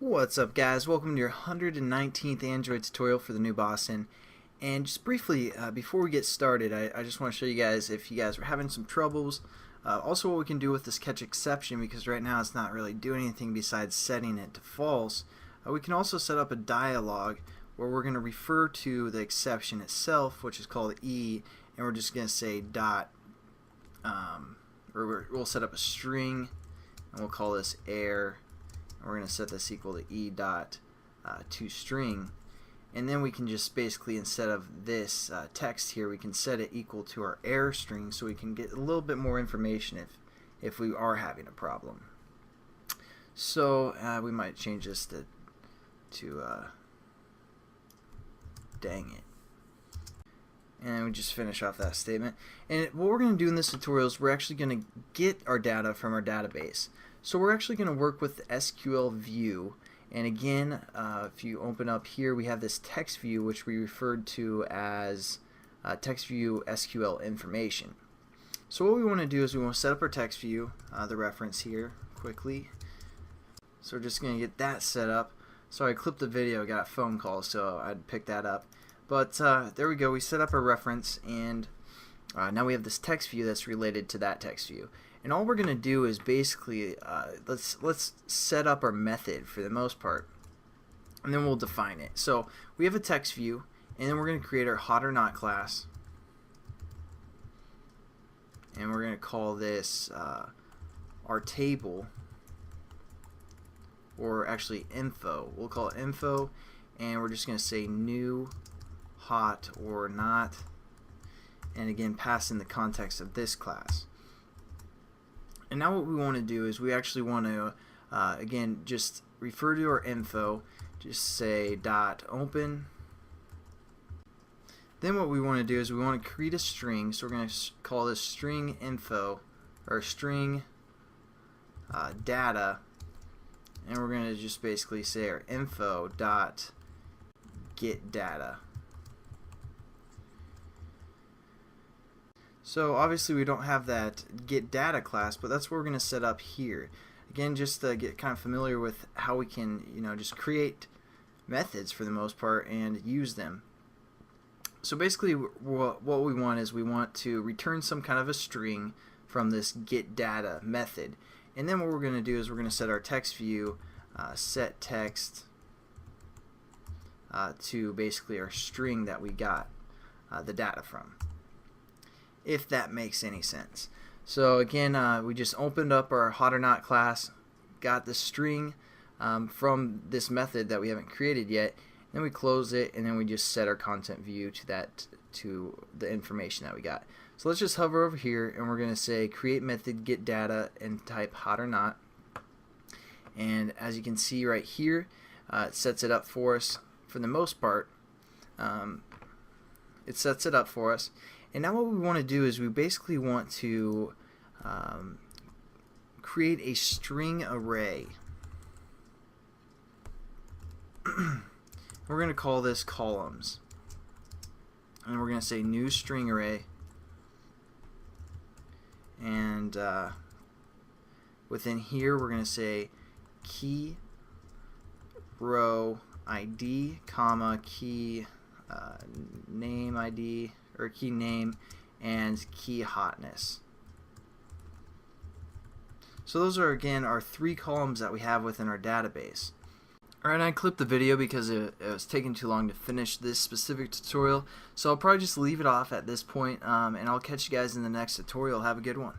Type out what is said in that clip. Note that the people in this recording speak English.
What's up, guys? Welcome to your 119th Android tutorial for the new Boston. And just briefly, before we get started, I just want to show you guys if you guys are having some troubles, also what we can do with this catch exception, because right now it's not really doing anything besides setting it to false. We can also set up a dialog where we're going to refer to the exception itself, which is called E, and we're just going to say dot, or we'll set up a string, and we'll call this air. We're going to set this equal to e dot toString, and then we can just basically, instead of this text here, we can set it equal to our error string, so we can get a little bit more information if we are having a problem. So we might change this to dang it. And we just finish off that statement. And what we're going to do in this tutorial is we're actually going to get our data from our database. So we're actually going to work with the SQL view. And again, if you open up here, we have this text view, which we referred to as text view SQL information. So what we want to do is we want to set up our text view, the reference here, quickly. So we're just going to get that set up. Sorry, I clipped the video, got a phone call, so I'd pick that up. But there we go, we set up our reference, and now we have this text view that's related to that text view. And all we're going to do is basically, let's set up our method for the most part, and then we'll define it. So we have a text view, and then we're going to create our hot or not class, and we're going to call this our table, or actually info. We'll call it info, and we're just going to say new hot or not, and again pass in the context of this class. And now what we want to do is we actually want to again just refer to our info, just say dot open. Then what we want to do is we want to create a string, so we're going to call this string info, or string data, and we're going to just basically say our info dot get data. So obviously we don't have that get data class, but that's what we're going to set up here. Again, just to get kind of familiar with how we can, just create methods for the most part and use them. So basically what we want is we want to return some kind of a string from this get data method. And then what we're going to do is we're going to set our text view set text to basically our string that we got the data from, if that makes any sense. So again, we just opened up our hot or not class, got the string from this method that we haven't created yet, then we close it, and then we just set our content view to the information that we got. So let's just hover over here, and we're going to say create method get data and type hot or not. And as you can see right here, it sets it up for us for the most part. It sets it up for us. And now what we want to do is we basically want to create a string array. We're going to call this columns. And we're going to say new string array. And within here we're going to say key row ID, comma, key name ID, or key name, and key hotness. So those are again our three columns that we have within our database. Alright, I clipped the video because it was taking too long to finish this specific tutorial, so I'll probably just leave it off at this point, and I'll catch you guys in the next tutorial. Have a good one.